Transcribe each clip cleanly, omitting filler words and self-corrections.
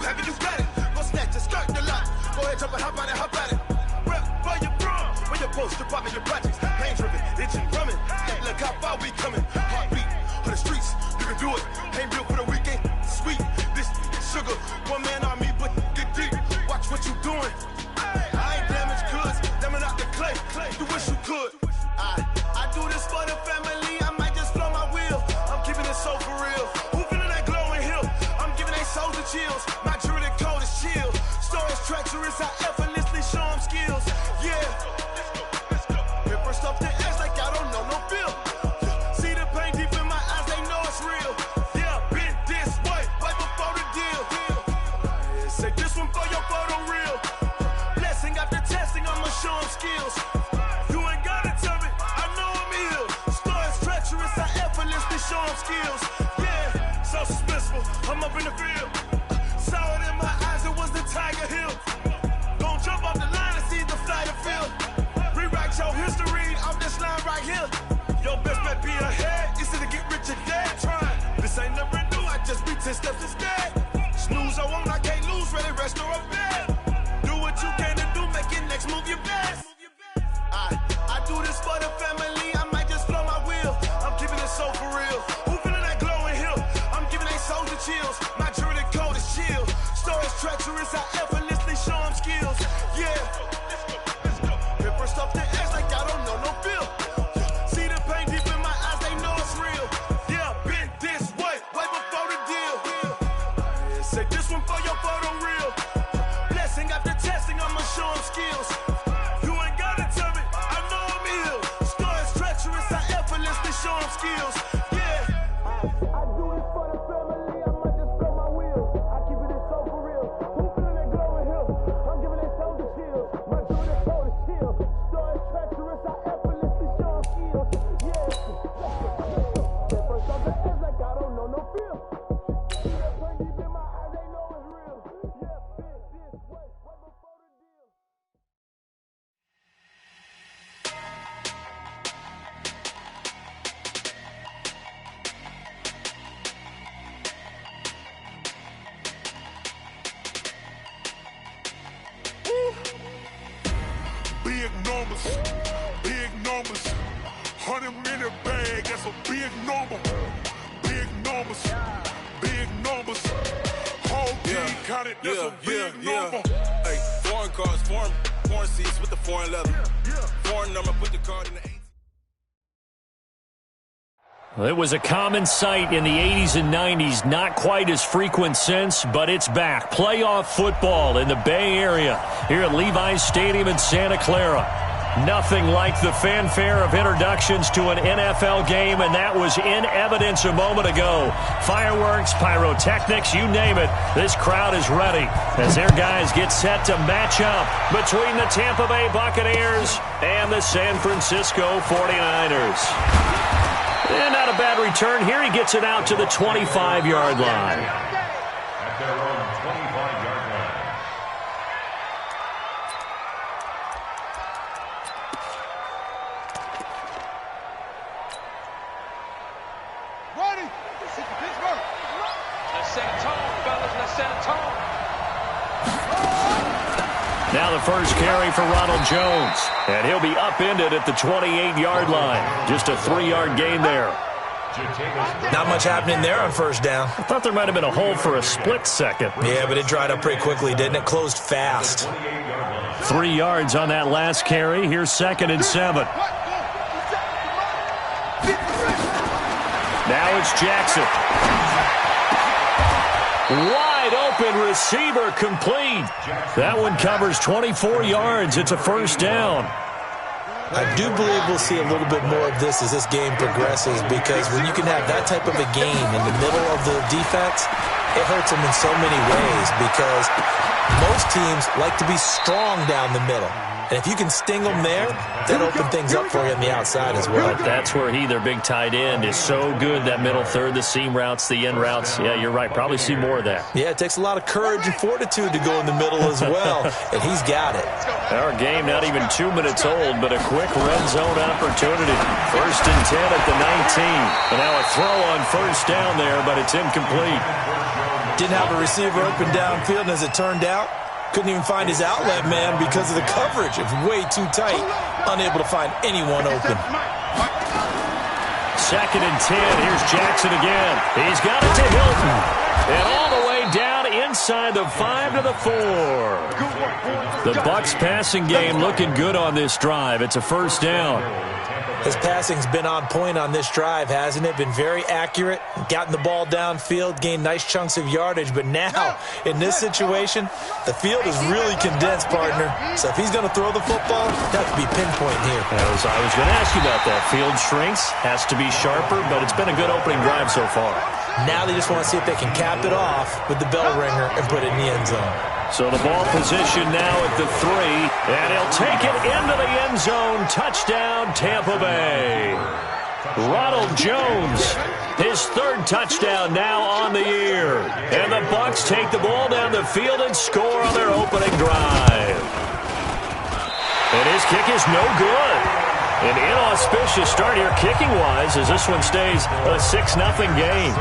have it, you got it. Go snatch it, skirt the lot. Go ahead, jump it, hop on it, hop on it. Rep for your bro, for your post, your pop, and your projects. Pain driven, itching, drumming. Look how far we coming. Heartbeat on the streets, you can do it. Ain't built for the weekend, sweet. This sugar, one man on me, but get deep. Watch what you doing. I ain't damaged goods, damn out the clay. You wish you could. I do this for the family. I might just flow my wheel. I'm keeping it so for real. Who feeling that glowing hill? I'm giving they souls the chills. My jewelry code is chill. Stories treacherous, I effortlessly show them skills. Yeah. Hit first off the edge like I don't know no feel. See the pain deep in my eyes, they know it's real. Yeah, been this way, way before the deal. Say this one for your photo reel. Blessing after testing, I'ma show them skills. You ain't gotta tell me, I know I'm ill. Stories treacherous, I effortlessly show them skills. Yeah, so suspenseful, I'm up in the field. Saw it in my eyes, it was the Tiger Hill. Gon' jump off the line and see the flight of field. Rewrite your history off this line right here. Your best bet be ahead, easy to get rich or dead. Trying, this ain't never new, I just be 10 steps instead. Snooze I won't, I can't lose, ready, rest or a bed. Do what you can to do, make your next move your best. I do this for the family, I might just flow my wheel. I'm keeping it so for real. Who feeling that glowing hill? I'm giving they souls the chills. My jewelry code is chill. Stories treacherous, I effortlessly show them skills. Yeah. Hit first off the edge like I don't know no feel. See the pain deep in my eyes, they know it's real. Yeah, been this way, way before the deal. Say this one for your photo reel. Blessing after testing, I'ma show them skills. You ain't gotta tell me, I know I'm ill. Stories treacherous, I effortlessly show them skills. Yeah. I do this for the family, I might just blow my wheel. I keep it so for real. Who feeling that glowing hill? I'm giving they souls the chills. My jewelry code is chill. Stories treacherous, I effortlessly show them skills. Yeah. First off the edge like I don't know no feel. See that pain deep in my eyes, they know it's real. Yeah, been this way, way before the deal. Big numbers, 100-minute bag, that's a big number. Big numbers, whole team counted, that's a big number. Hey, foreign cars, foreign seats with the foreign leather. Foreign number, put the card in the 8. Well, it was a common sight in the 80s and 90s, not quite as frequent since, but it's back. Playoff football in the Bay Area here at Levi's Stadium in Santa Clara. Nothing like the fanfare of introductions to an NFL game, and that was in evidence a moment ago. Fireworks, pyrotechnics, you name it. This crowd is ready as their guys get set to match up between the Tampa Bay Buccaneers and the San Francisco 49ers. And not a bad return here. He gets it out to the 25-yard line. At their own 25-yard line. Ready? This is Pittsburgh. Let's set a tone, fellas. Let's set a tone. Now the first carry for Ronald Jones. And he'll be upended at the 28-yard line. Just a 3-yard gain there. Not much happening there on first down. I thought there might have been a hole for a split second. Yeah, but it dried up pretty quickly, didn't it? Closed fast. 3 yards on that last carry. Here's 2nd and 7. Now it's Jackson. Wide open receiver complete. That one covers 24 yards. It's a first down. I do believe we'll see a little bit more of this as this game progresses, because when you can have that type of a game in the middle of the defense, it hurts them in so many ways, because most teams like to be strong down the middle. And if you can sting them there, that'll open things up for you on the outside as well. But that's where their big tight end, is so good, that middle third, the seam routes, the end routes. Yeah, you're right. Probably see more of that. Yeah, it takes a lot of courage and fortitude to go in the middle as well, and he's got it. Our game not even 2 minutes old, but a quick red zone opportunity. 1st and 10 at the 19. And now a throw on first down there, but it's incomplete. Didn't have a receiver open downfield, and as it turned out, couldn't even find his outlet man because of the coverage. It was way too tight, unable to find anyone open. 2nd and 10. Here's Jackson again. He's got it to Hilton. And all the way down inside the 5 to the 4. The Bucs passing game looking good on this drive. It's a first down. His passing's been on point on this drive, hasn't it? Been very accurate, gotten the ball downfield, gained nice chunks of yardage. But now, in this situation, the field is really condensed, partner. So if he's going to throw the football, that has to be pinpoint here. I was going to ask you about that. Field shrinks, has to be sharper, but it's been a good opening drive so far. Now they just want to see if they can cap it off with the bell ringer and put it in the end zone. So the ball position now at the 3, and he'll take it into the end zone. Touchdown, Tampa Bay. Ronald Jones, his 3rd touchdown now on the year. And the Bucs take the ball down the field and score on their opening drive. And his kick is no good. An inauspicious start here kicking-wise as this one stays a 6-0 game.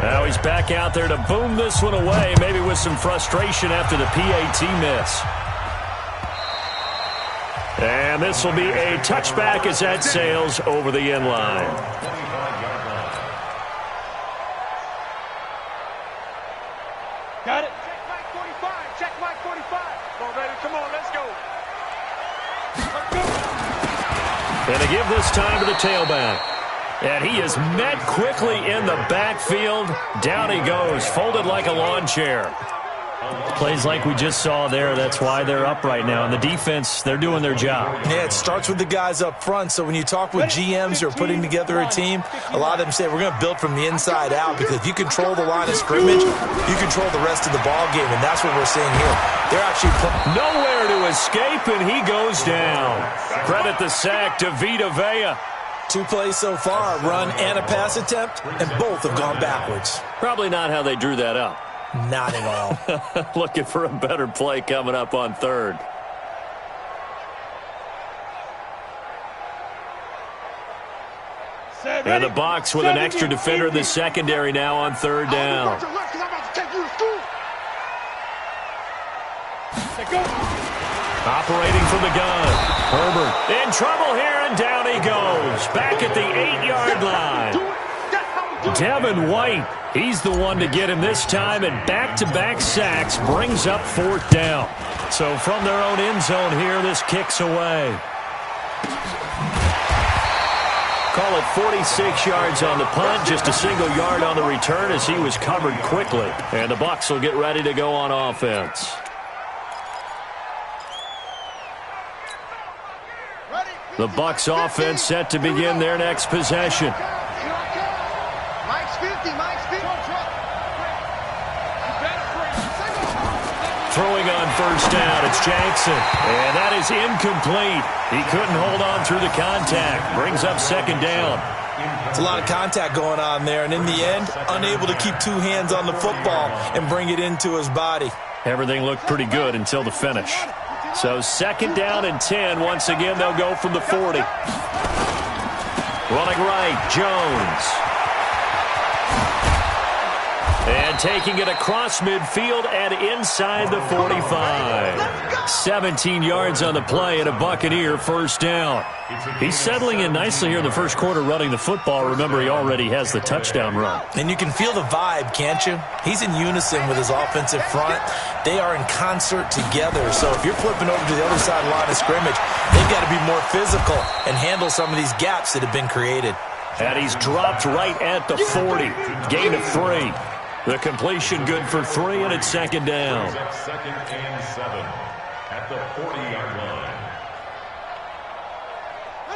Now he's back out there to boom this one away, maybe with some frustration after the PAT miss. And this will be a touchback as that sails over the end line. Got it. Check Mike 45. Check Mike 45. Come on, baby. Come on, let's go. And they give this time to the tailback. And he is met quickly in the backfield. Down he goes, folded like a lawn chair. Plays like we just saw there. That's why they're up right now. And the defense, they're doing their job. Yeah, it starts with the guys up front. So when you talk with GMs who are putting together a team, a lot of them say we're going to build from the inside out, because if you control the line of scrimmage, you control the rest of the ball game, and that's what we're seeing here. They're actually nowhere to escape, and he goes down. Credit the sack to Vita Vea. 2 plays so far, run and a pass attempt, and both have gone backwards. Probably not how they drew that up. Not at all. Looking for a better play coming up on 3rd. And the Bucs with an extra defender in the secondary now on 3rd down. Operating from the gun. Herbert in trouble here, and down he goes. Back at the 8-yard line. Devin White, he's the one to get him this time, and back-to-back sacks brings up 4th down. So from their own end zone here, this kicks away. Call it 46 yards on the punt, just a single yard on the return as he was covered quickly. And the Bucs will get ready to go on offense. The Bucs offense set to begin their next possession. Throwing on 1st down, it's Jackson. And that is incomplete. He couldn't hold on through the contact. Brings up 2nd down. It's a lot of contact going on there, and in the end, unable to keep 2 hands on the football and bring it into his body. Everything looked pretty good until the finish. So 2nd down and 10. Once again, they'll go from the 40. Running right, Jones. And taking it across midfield and inside the 45. 17 yards on the play and a Buccaneer 1st down. He's settling in nicely here in the first quarter running the football. Remember, he already has the touchdown run. And you can feel the vibe, can't you? He's in unison with his offensive front. They are in concert together. So if you're flipping over to the other side of the line of scrimmage, they've got to be more physical and handle some of these gaps that have been created. And he's dropped right at the 40. Gain of 3. The completion good for 3, and it's 2nd down. 2nd and 7 at the 40-yard line.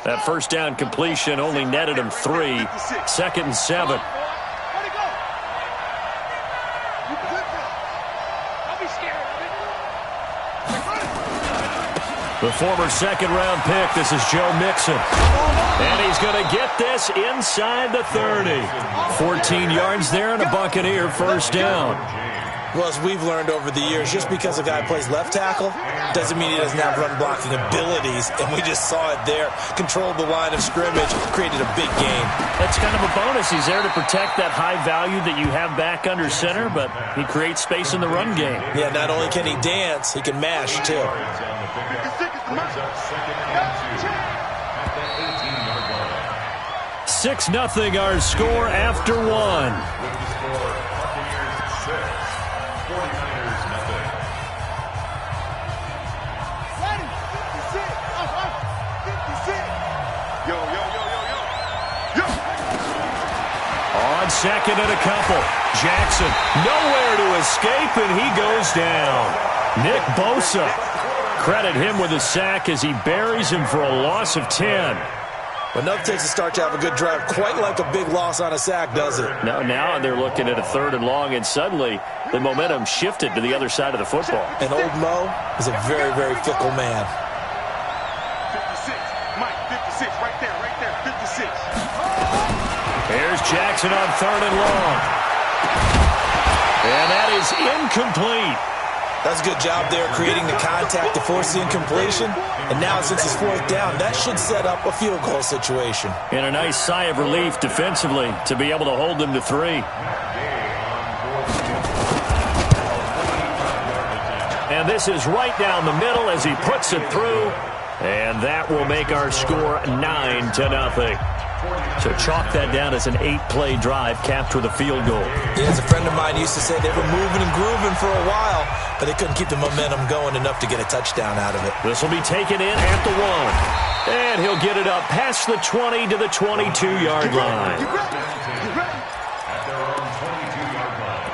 That 1st down completion only netted him 3. 2nd and 7. The former 2nd-round pick, this is Joe Mixon. And he's going to get this inside the 30. 14 yards there and a Buccaneer 1st down. Well, as we've learned over the years, just because a guy plays left tackle doesn't mean he doesn't have run-blocking abilities, and we just saw it there. Controlled the line of scrimmage, created a big game. That's kind of a bonus. He's there to protect that high value that you have back under center, but he creates space in the run game. Yeah, not only can he dance, he can mash, too. 6-0 our score after one. On second and a couple. Jackson nowhere to escape, and he goes down. Nick Bosa. Credit him with a sack as he buries him for a loss of 10. But nothing takes a start to have a good drive quite like a big loss on a sack, does it? No, now they're looking at a 3rd and long, and suddenly the momentum shifted to the other side of the football. And old Mo is a very, very fickle man. 56. Mike, 56. Right there, 56. Here's Jackson on 3rd and long. And that is incomplete. That's a good job there creating the contact to force the incompletion. And now since it's 4th down, that should set up a field goal situation. And a nice sigh of relief defensively to be able to hold them to 3. And this is right down the middle as he puts it through. And that will make our score 9-0. So chalk that down as an 8-play drive capped with a field goal. Yeah, as a friend of mine used to say, they were moving and grooving for a while, but they couldn't keep the momentum going enough to get a touchdown out of it. This will be taken in at the 1. And he'll get it up past the 20 to the 22-yard line. At their own 22-yard line.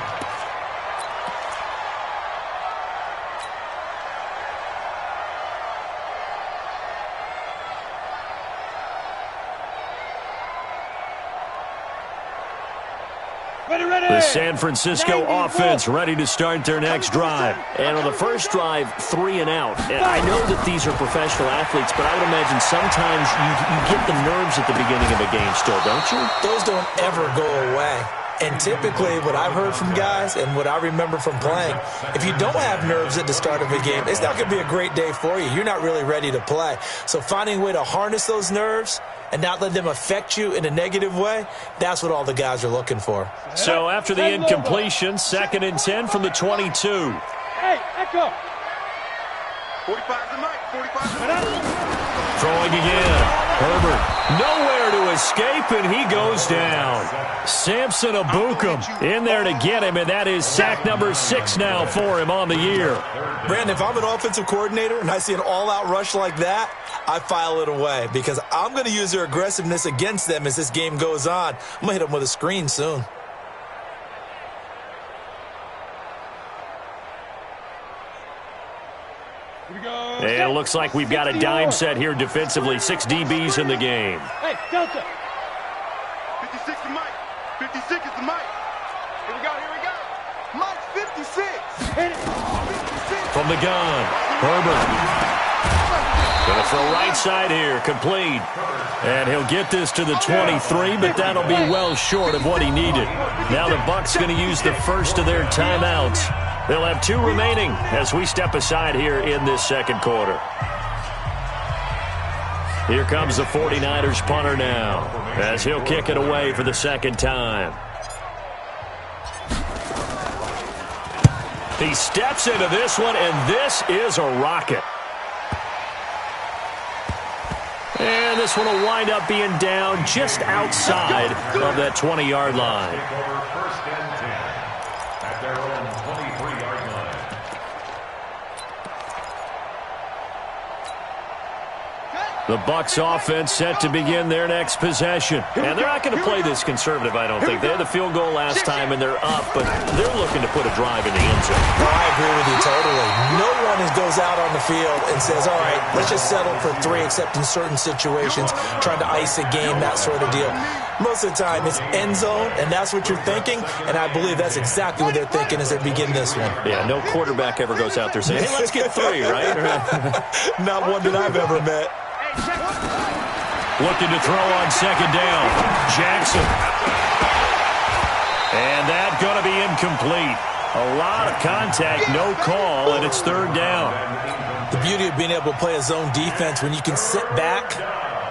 The San Francisco offense ready to start their next drive. And on the first drive, 3 and out. And I know that these are professional athletes, but I would imagine sometimes you get the nerves at the beginning of a game still, don't you? Those don't ever go away. And typically, what I've heard from guys and what I remember from playing, if you don't have nerves at the start of a game, it's not going to be a great day for you. You're not really ready to play. So finding a way to harness those nerves and not let them affect you in a negative way, that's what all the guys are looking for. So after the incompletion, 2nd and 10 from the 22. Hey, echo. 45 to Mike. 45 to Mike. Throwing again. Herbert nowhere to escape, and he goes down. Samson Abukum in there to get him, and that is sack number 6 now for him on the year. Brandon, if I'm an offensive coordinator and I see an all-out rush like that, I file it away because I'm going to use their aggressiveness against them as this game goes on. I'm going to hit them with a screen soon. And it looks like we've got a dime set here defensively. 6 DBs in the game. Hey, Delta. 56 to Mike. 56 is to Mike. Here we go. Mike, 56. Hit it. 56. From the gun, Herbert. Going to throw right side here, complete. And he'll get this to the 23, but that'll be well short of what he needed. Now the Bucs going to use the first of their timeouts. They'll have 2 remaining as we step aside here in this second quarter. Here comes the 49ers punter now as he'll kick it away for the second time. He steps into this one, and this is a rocket. And this one will wind up being down just outside of that 20-yard line. First and 10 at their own 23-yard line. The Bucs offense set to begin their next possession. And they're not going to play this conservative, I don't think. They had the field goal last time, and they're up, but they're looking to put a drive in the end zone. I agree with you totally. No one goes out on the field and says, all right, let's just settle for 3, except in certain situations, trying to ice a game, that sort of deal. Most of the time, it's end zone, and that's what you're thinking, and I believe that's exactly what they're thinking as they begin this one. Yeah, no quarterback ever goes out there saying, hey, let's get 3, right? Not one that I've ever met. Looking to throw on second down. Jackson. And that's going to be incomplete. A lot of contact, no call, and it's third down. The beauty of being able to play a zone defense when you can sit back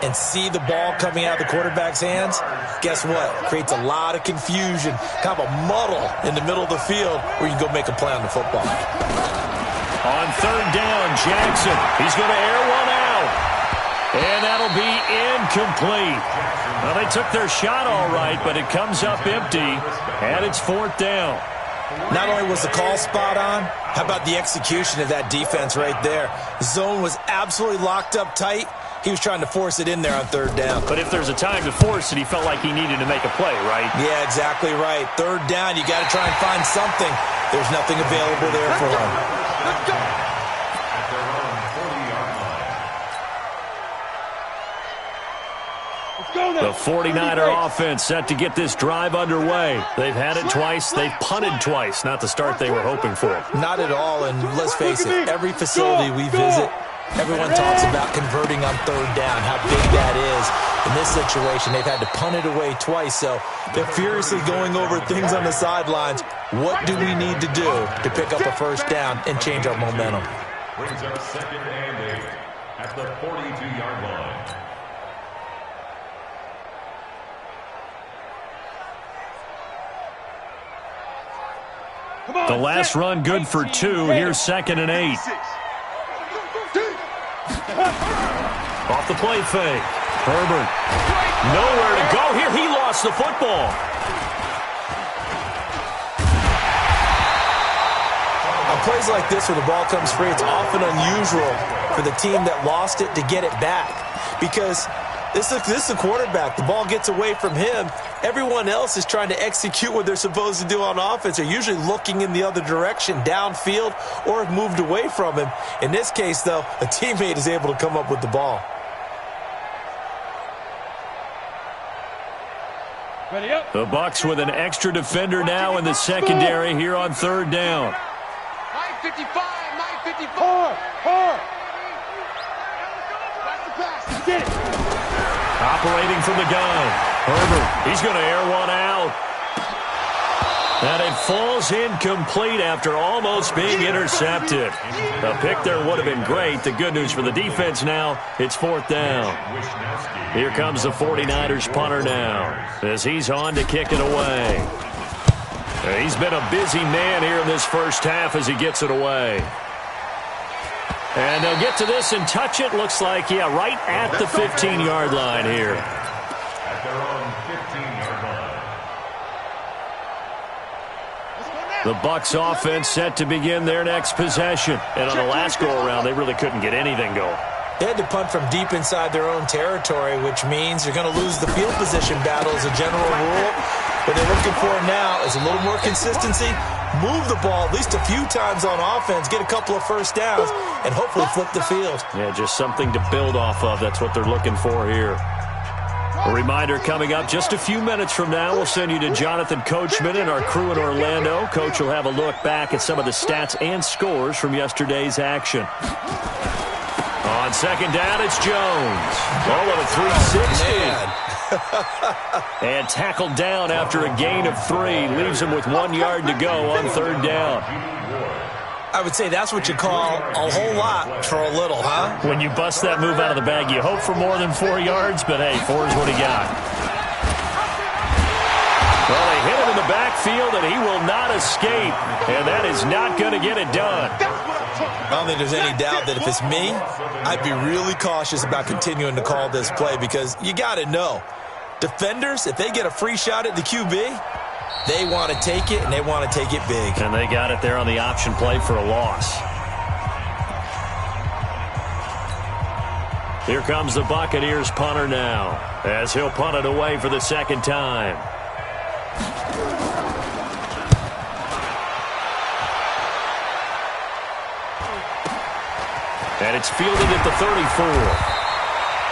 and see the ball coming out of the quarterback's hands, guess what? Creates a lot of confusion, kind of a muddle in the middle of the field where you can go make a play on the football. On third down, Jackson. He's going to air one out. And that'll be incomplete. Well, they took their shot all right, but it comes up empty, and it's fourth down. Not only was the call spot on, how about the execution of that defense right there? The zone was absolutely locked up tight. He was trying to force it in there on third down. But if there's a time to force it, he felt like he needed to make a play, right? Yeah, exactly right. Third down, you got to try and find something. There's nothing available there for him. Let's go. The 49er offense set to get this drive underway. They've had it twice. They've punted twice. Not the start they were hoping for. Not at all, and let's face it, every facility we visit, everyone talks about converting on third down, how big that is. In this situation, they've had to punt it away twice, so they're furiously going over things on the sidelines. What do we need to do to pick up a first down and change our momentum? Brings up 2nd and 8 at the 42-yard line. The last run good for 2. Here's 2nd and 8. Off the play fake. Herbert. Nowhere to go here. He lost the football. On plays like this where the ball comes free, it's often unusual for the team that lost it to get it back. Because this is the quarterback. The ball gets away from him. Everyone else is trying to execute what they're supposed to do on offense. They're usually looking in the other direction, downfield, or have moved away from him. In this case, though, a teammate is able to come up with the ball. Ready up. The Bucs with an extra defender now in the secondary here on third down. 955, 955. Hard. That's the pass. Get it. Operating from the gun. Herbert, he's going to air one out. And it falls incomplete after almost being intercepted. The pick there would have been great. The good news for the defense now, it's fourth down. Here comes the 49ers punter now as he's on to kick it away. He's been a busy man here in this first half as he gets it away. And they'll get to this and touch it. Looks like, yeah, right at the 15-yard line here. At their own 15-yard line. The Bucs offense set to begin their next possession. And on the last go-around, they really couldn't get anything going. They had to punt from deep inside their own territory, which means you're going to lose the field position battle as a general rule. What they're looking for now is a little more consistency, move the ball at least a few times on offense, get a couple of first downs, and hopefully flip the field. Yeah, just something to build off of. That's what they're looking for here. A reminder coming up just a few minutes from now, we'll send you to Jonathan Coachman and our crew in Orlando. Coach will have a look back at some of the stats and scores from yesterday's action. On second down, it's Jones. All of a 360. And tackled down after a gain of 3. Leaves him with 1 yard to go on third down. I would say that's what you call a whole lot for a little, huh? When you bust that move out of the bag, you hope for more than 4 yards, but hey, 4 is what he got. Well, they hit him in the backfield, and he will not escape, and that is not going to get it done. I don't think there's any doubt that if it's me, I'd be really cautious about continuing to call this play because you got to know, defenders, if they get a free shot at the QB, they want to take it, and they want to take it big. And they got it there on the option play for a loss. Here comes the Buccaneers punter now, as he'll punt it away for the second time. And it's fielded at the 34.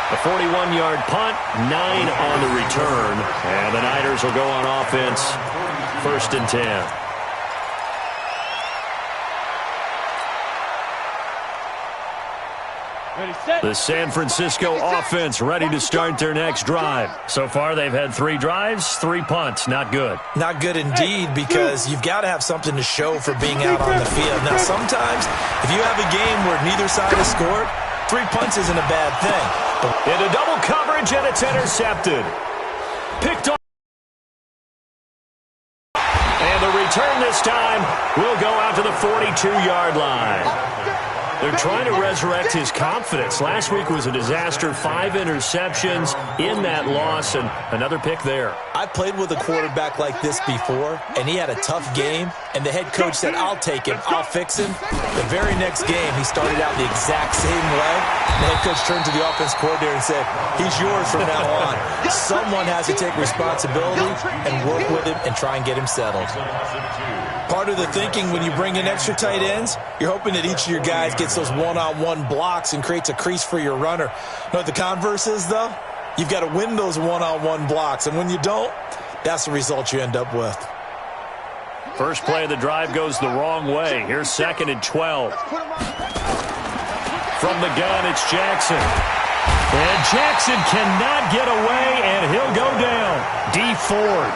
A 41-yard punt, 9 on the return. And the Niners will go on offense, 1st and 10. The San Francisco offense ready to start their next drive. So far, they've had 3 drives, 3 punts. Not good. Not good indeed, because you've got to have something to show for being out on the field. Now, sometimes, if you have a game where neither side has scored, 3 punts isn't a bad thing. Into double coverage, and it's intercepted. Picked off. And the return this time will go out to the 42-yard line. They're trying to resurrect his confidence. Last week was a disaster. 5 interceptions in that loss, and another pick there. I played with a quarterback like this before, and he had a tough game, and the head coach said, I'll take him, I'll fix him. The very next game, he started out the exact same way. The head coach turned to the offense coordinator and said, he's yours from now on. Someone has to take responsibility and work with him and try and get him settled. Part of the thinking when you bring in extra tight ends, you're hoping that each of your guys gets those one-on-one blocks and creates a crease for your runner. You know what the converse is, though? You've got to win those one-on-one blocks, and when you don't, that's the result you end up with. First play of the drive goes the wrong way. Here's 2nd and 12. From the gun, it's Jackson. And Jackson cannot get away, and he'll go down. D. Ford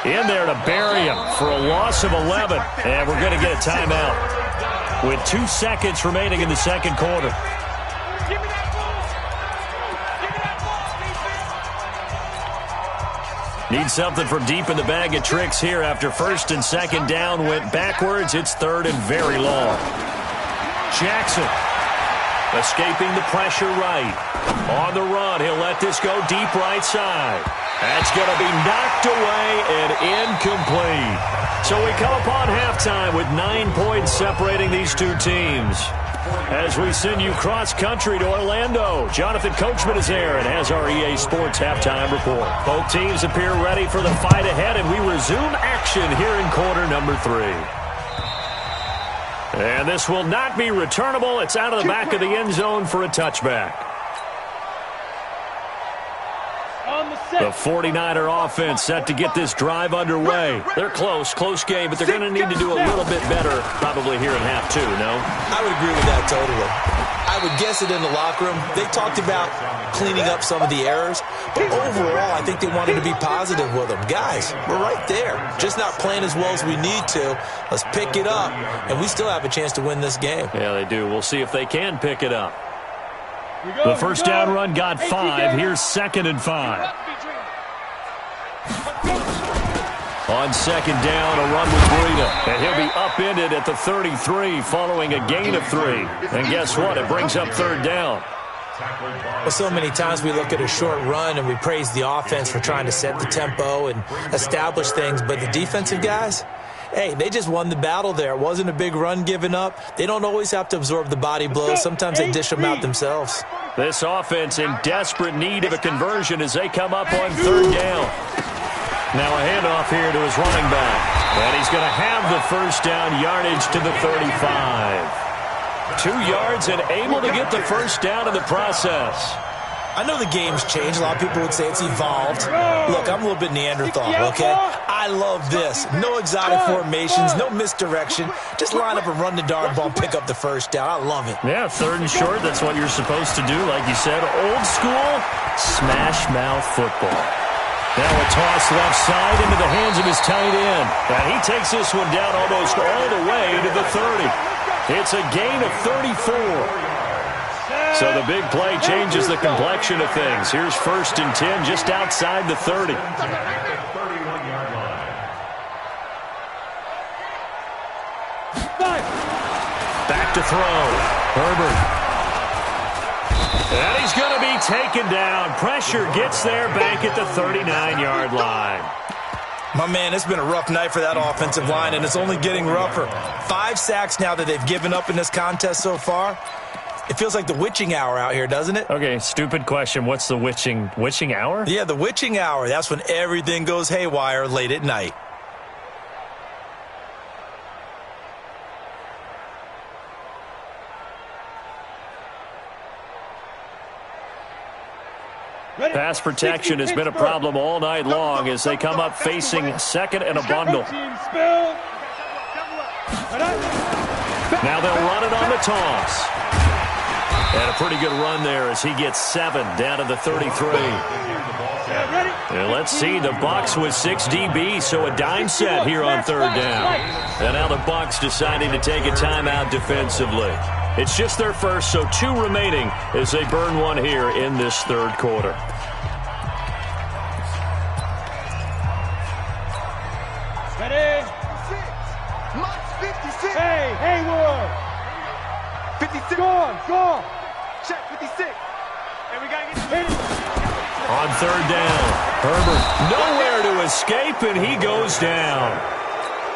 in there to bury him for a loss of 11. And we're going to get a timeout with 2 seconds remaining in the second quarter. Need something from deep in the bag of tricks here after 1st and 2nd down went backwards. It's 3rd and very long. Jackson escaping the pressure right. On the run, he'll let this go deep right side. That's going to be knocked away and incomplete. So we come upon halftime with 9 points separating these two teams. As we send you cross-country to Orlando, Jonathan Coachman is there and has our EA Sports halftime report. Both teams appear ready for the fight ahead, and we resume action here in quarter number 3. And this will not be returnable. It's out of the back of the end zone for a touchback. The 49er offense set to get this drive underway. They're close game, but they're going to need to do a little bit better probably here in half 2, no? I would agree with that totally. I would guess it in the locker room. They talked about cleaning up some of the errors, but overall, I think they wanted to be positive with them. Guys, we're right there. Just not playing as well as we need to. Let's pick it up, and we still have a chance to win this game. Yeah, they do. We'll see if they can pick it up. The first down run got 5. Here's 2nd and 5. On 2nd down, a run with Breida. And he'll be upended at the 33 following a gain of 3. And guess what? It brings up 3rd down. Well, so many times we look at a short run and we praise the offense for trying to set the tempo and establish things. But the defensive guys, hey, they just won the battle there. It wasn't a big run given up. They don't always have to absorb the body blows. Sometimes they dish them out themselves. This offense in desperate need of a conversion as they come up on 3rd down. Now a handoff here to his running back. And he's going to have the first down yardage to the 35. 2 yards and able to get the first down in the process. I know the game's changed. A lot of people would say it's evolved. Look, I'm a little bit Neanderthal, okay? I love this. No exotic formations, no misdirection. Just line up and run the darn ball and pick up the first down. I love it. Yeah, 3rd and short. That's what you're supposed to do. Like you said, old school smash mouth football. Now a toss left side into the hands of his tight end. And he takes this one down almost all the way to the 30. It's a gain of 34. So the big play changes the complexion of things. Here's 1st and 10 just outside the 30. Back to throw. Herbert. And he's going to be taken down. Pressure gets there back at the 39-yard line. My man, it's been a rough night for that offensive line, and it's only getting rougher. 5 sacks now that they've given up in this contest so far. It feels like the witching hour out here, doesn't it? Okay, stupid question. What's the witching hour? Yeah, the witching hour. That's when everything goes haywire late at night. Pass protection has been a problem all night long as they come up facing 2nd and a bundle. Now they'll run it on the toss. And a pretty good run there as he gets 7 down to the 33. And let's see, the Bucs with 6 DB, so a dime set here on 3rd down. And now the Bucs deciding to take a timeout defensively. It's just their first, so 2 remaining as they burn one here in this 3rd quarter. Ready? 56. Hey, Haywood. 56. Go. Check 56. And we got to get it. On 3rd down, Herbert nowhere to escape, and he goes down.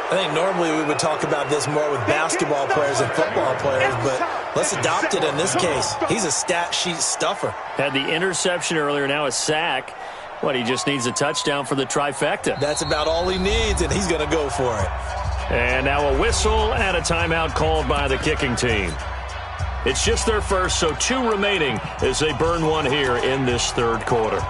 I think normally we would talk about this more with basketball players and football players, but let's adopt it in this case. He's a stat sheet stuffer. Had the interception earlier, now a sack. He just needs a touchdown for the trifecta. That's about all he needs, and he's going to go for it. And now a whistle and a timeout called by the kicking team. It's just their first, so 2 remaining as they burn one here in this 3rd quarter.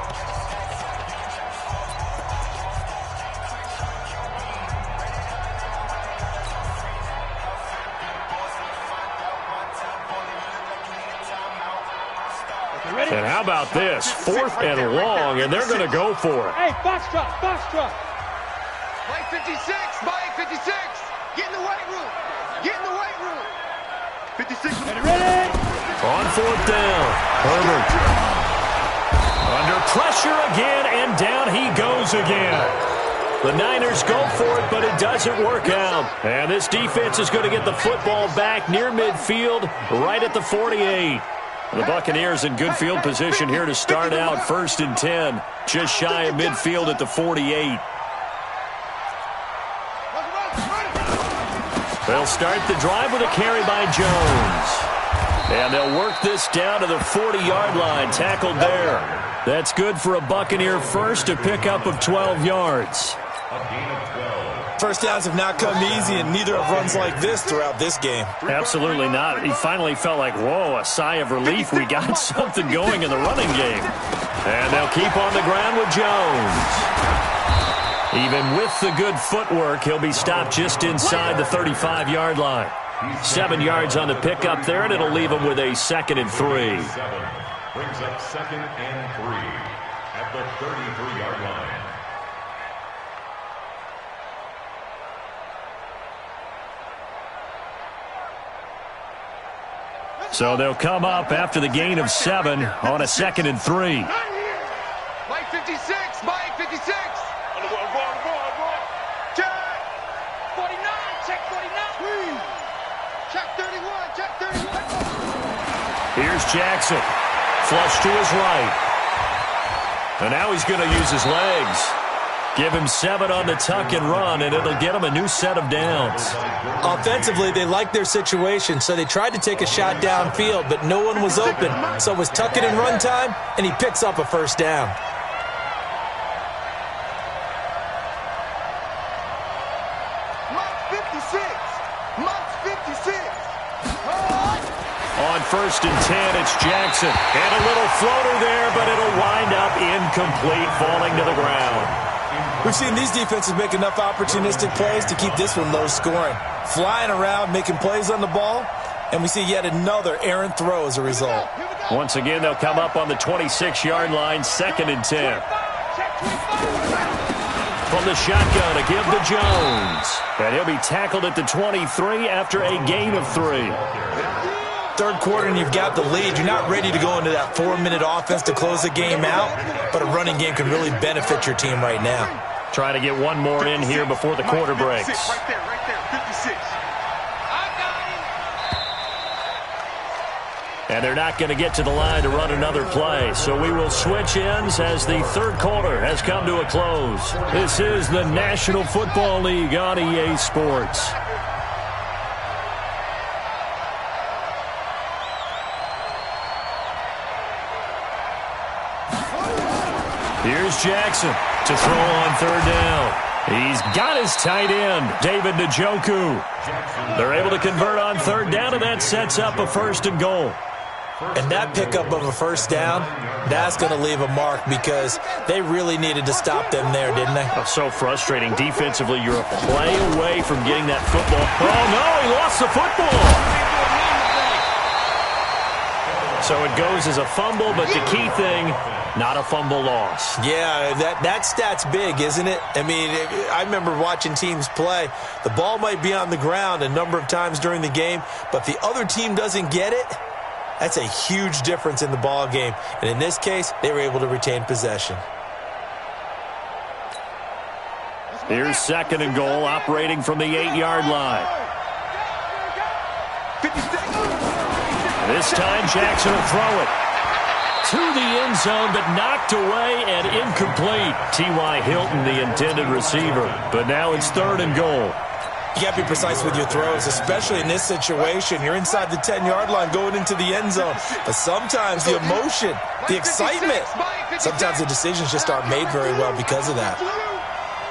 And how about this? 4th and long, and they're going to go for it. Hey, box truck. Mike 56. Get in the weight room. 56. Ready? On 4th down, Herbert. Under pressure again, and down he goes again. The Niners go for it, but it doesn't work out. And this defense is going to get the football back near midfield, right at the 48. The Buccaneers in good field position here to start out 1st and 10, just shy of midfield at the 48. They'll start the drive with a carry by Jones. And they'll work this down to the 40-yard line, tackled there. That's good for a Buccaneer first, a pickup of 12 yards. First downs have not come easy, and neither have runs like this throughout this game. Absolutely not. He finally felt like, whoa, a sigh of relief. We got something going in the running game. And they'll keep on the ground with Jones. Even with the good footwork, he'll be stopped just inside the 35-yard line. 7 yards on the pickup there, and it'll leave him with a 2nd and 3. Brings up 2nd and 3 at the 33-yard line. So they'll come up after the gain of 7 on a 2nd and 3. Mike 56. Check 49. Check 49. Check 31. Here's Jackson. Flush to his right. And now he's going to use his legs. Give him 7 on the tuck and run, and it'll get him a new set of downs. Offensively, they liked their situation, so they tried to take a shot downfield, but no one was open. So it was tuck it and run time, and he picks up a 1st down. Mike 56. On 1st and 10, it's Jackson. And a little floater there, but it'll wind up incomplete, falling to the ground. We've seen these defenses make enough opportunistic plays to keep this one low scoring. Flying around, making plays on the ball, and we see yet another errant throw as a result. Once again, they'll come up on the 26-yard line, 2nd and 10. From the shotgun, a give to Jones. And he'll be tackled at the 23 after a gain of 3. 3rd quarter and you've got the lead. You're not ready to go into that 4-minute offense to close the game out, but a running game can really benefit your team right now. Try to get one more in here before the quarter breaks. Right there, 56. And they're not going to get to the line to run another play. So we will switch ends as the 3rd quarter has come to a close. This is the National Football League on EA Sports. Here's Jackson to throw on 3rd down. He's got his tight end, David Njoku. They're able to convert on 3rd down, and that sets up a 1st and goal. And that pickup of a 1st down, that's going to leave a mark because they really needed to stop them there, didn't they? Oh, so frustrating. Defensively, you're a play away from getting that football. Oh, no, he lost the football. So it goes as a fumble, but the key thing, not a fumble loss. Yeah, that stat's big, isn't it? I mean, I remember watching teams play. The ball might be on the ground a number of times during the game, but if the other team doesn't get it, that's a huge difference in the ball game. And in this case, they were able to retain possession. Here's 2nd and goal, operating from the 8-yard line. This time, Jackson will throw it to the end zone, but knocked away and incomplete. T.Y. Hilton, the intended receiver. But now it's 3rd and goal. You got to be precise with your throws, especially in this situation. You're inside the 10-yard line going into the end zone. But sometimes the emotion, the excitement, sometimes the decisions just aren't made very well because of that.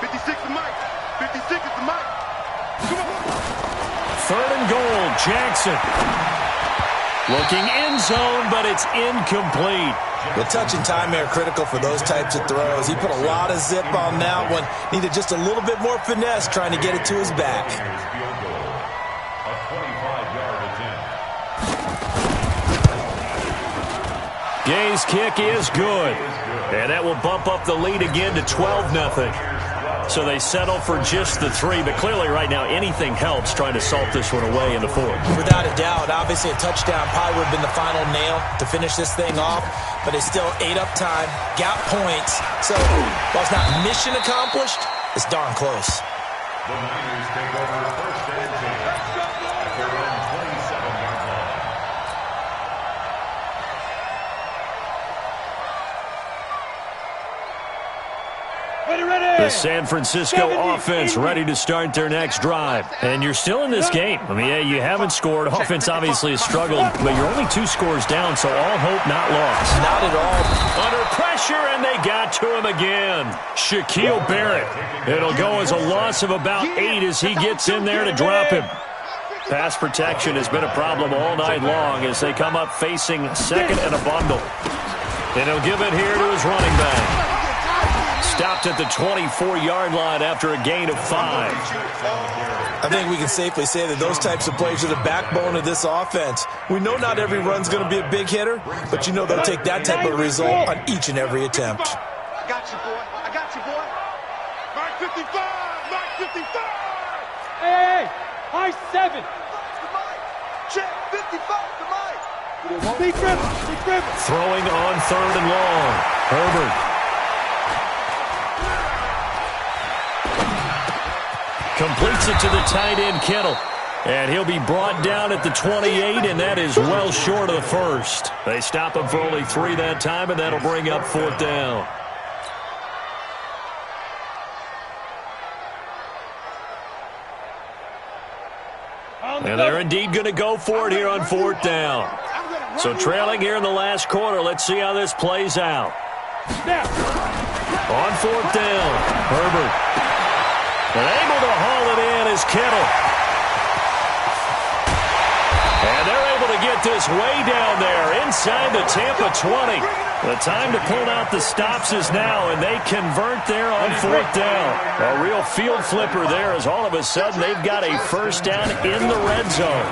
56 is Mike. 56 is the Mike. Come on. 3rd and goal, Jackson. Looking end zone, but it's incomplete. The touch and time are critical for those types of throws. He put a lot of zip on that one. Needed just a little bit more finesse trying to get it to his back. Field goal. A 25-yard attempt. Gay's kick is good. And that will bump up the lead again to 12-0. So they settle for just the 3, but clearly right now anything helps trying to salt this one away in the 4th. Without a doubt, obviously a touchdown probably would have been the final nail to finish this thing off, but it's still ate up time, got points. So while it's not mission accomplished, it's darn close. The Niners take over 1st and 10 at their own 27-yard line. The San Francisco offense ready to start their next drive. And you're still in this game. I mean, yeah, you haven't scored. Offense obviously has struggled, but you're only 2 scores down, so all hope not lost. Not at all. Under pressure, and they got to him again. Shaquille Barrett. It'll go as a loss of about 8 as he gets in there to drop him. Pass protection has been a problem all night long as they come up facing 2nd and a bundle. And he'll give it here to his running back. Stopped at the 24-yard line after a gain of 5. I think we can safely say that those types of plays are the backbone of this offense. We know not every run's going to be a big hitter, but you know they'll take that type of result on each and every attempt. I got you, boy. I got you, boy. Mark 55. Mark 55. Hey, high 7. Check 55 to Mike. Big dribble. Big dribble. Throwing on 3rd and long. Herbert. Completes it to the tight end, Kittle. And he'll be brought down at the 28, and that is well short of the 1st. They stop him for only 3 that time, and that'll bring up 4th down. And they're indeed going to go for it here on 4th down. So trailing here in the last quarter, let's see how this plays out. On 4th down, Herbert. And able to haul it in is Kittle. And they're able to get this way down there inside the Tampa 20. The time to pull out the stops is now, and they convert there on 4th down. A real field flipper there as all of a sudden they've got a 1st down in the red zone.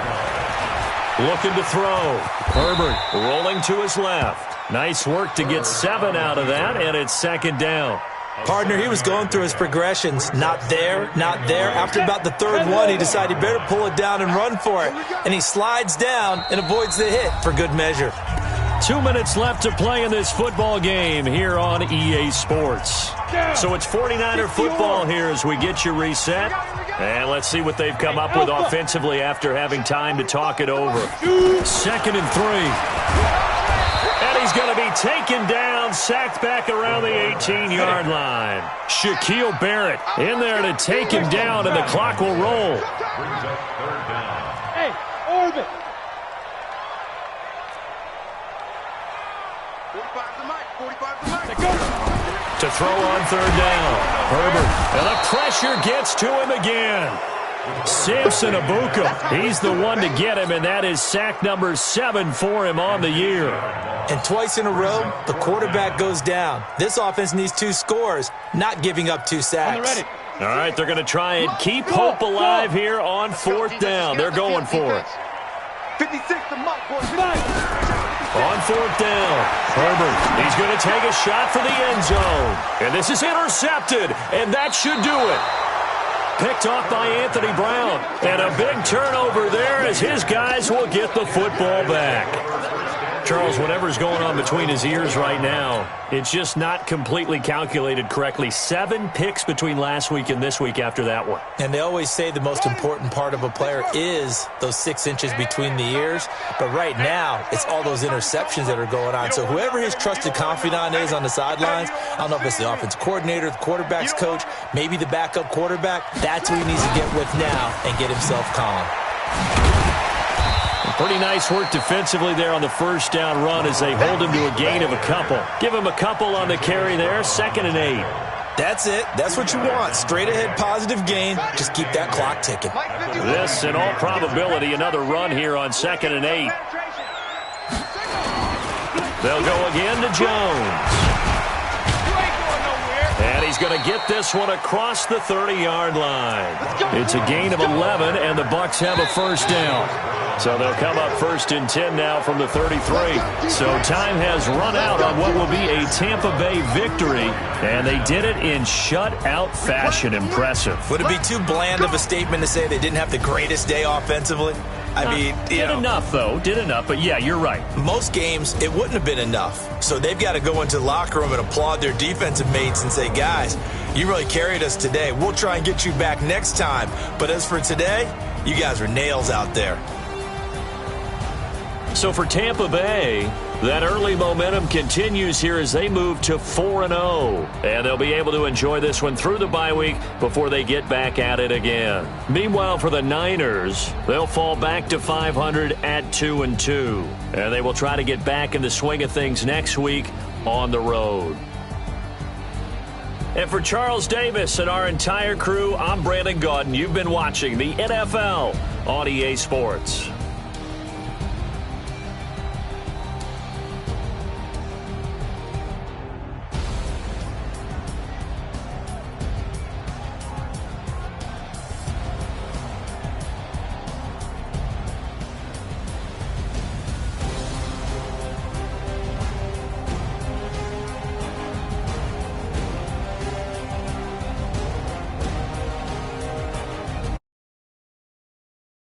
Looking to throw. Herbert rolling to his left. Nice work to get 7 out of that, and it's 2nd down. Partner, he was going through his progressions. Not there, not there. After about the 3rd one, he decided he better pull it down and run for it. And he slides down and avoids the hit for good measure. 2 minutes left to play in this football game here on EA Sports. So it's 49er football here as we get you reset. And let's see what they've come up with offensively after having time to talk it over. 2nd and 3. And he's going to be taken down, sacked back around the 18-yard line. Shaquille Barrett in there to take him down, and the clock will roll. Brings up 3rd down. Hey, orbit. 45 to Mike. 45 to Mike. To throw on 3rd down. Herbert. And the pressure gets to him again. Samson Abuka, he's the one to get him, and that is sack number 7 for him on the year. And twice in a row, the quarterback goes down. This offense needs 2 scores, not giving up 2 sacks. All right, they're going to try and keep hope alive here on 4th down. They're going for it. 56 to Mike, boys. On fourth down, Herbert, he's going to take a shot for the end zone. And this is intercepted, and that should do it. Picked off by Anthony Brown. And a big turnover there as his guys will get the football back. Charles, whatever's going on between his ears right now, it's just not completely calculated correctly. 7 picks between last week and this week after that one. And they always say the most important part of a player is those 6 inches between the ears. But right now, it's all those interceptions that are going on. So whoever his trusted confidant is on the sidelines, I don't know if it's the offensive coordinator, the quarterback's coach, maybe the backup quarterback, that's who he needs to get with now and get himself calm. Pretty nice work defensively there on the first down run as they hold him to a gain of a couple. Give him a couple on the carry there, 2nd and 8. That's it. That's what you want. Straight ahead positive gain. Just keep that clock ticking. This, in all probability, another run here on 2nd and 8. They'll go again to Jones. And he's going to get this one across the 30-yard line. It's a gain of 11, and the Bucs have a first down. So they'll come up 1st and 10 now from the 33. So time has run out on what will be a Tampa Bay victory, and they did it in shutout fashion. Impressive. Would it be too bland of a statement to say they didn't have the greatest day offensively? I mean, did enough, though. Did enough, but yeah, you're right. Most games, it wouldn't have been enough. So they've got to go into the locker room and applaud their defensive mates and say, guys, you really carried us today. We'll try and get you back next time. But as for today, you guys were nails out there. So for Tampa Bay, that early momentum continues here as they move to 4-0. And they'll be able to enjoy this one through the bye week before they get back at it again. Meanwhile, for the Niners, they'll fall back to 500 at 2-2. And they will try to get back in the swing of things next week on the road. And for Charles Davis and our entire crew, I'm Brandon Gaudin. You've been watching the NFL on EA Sports.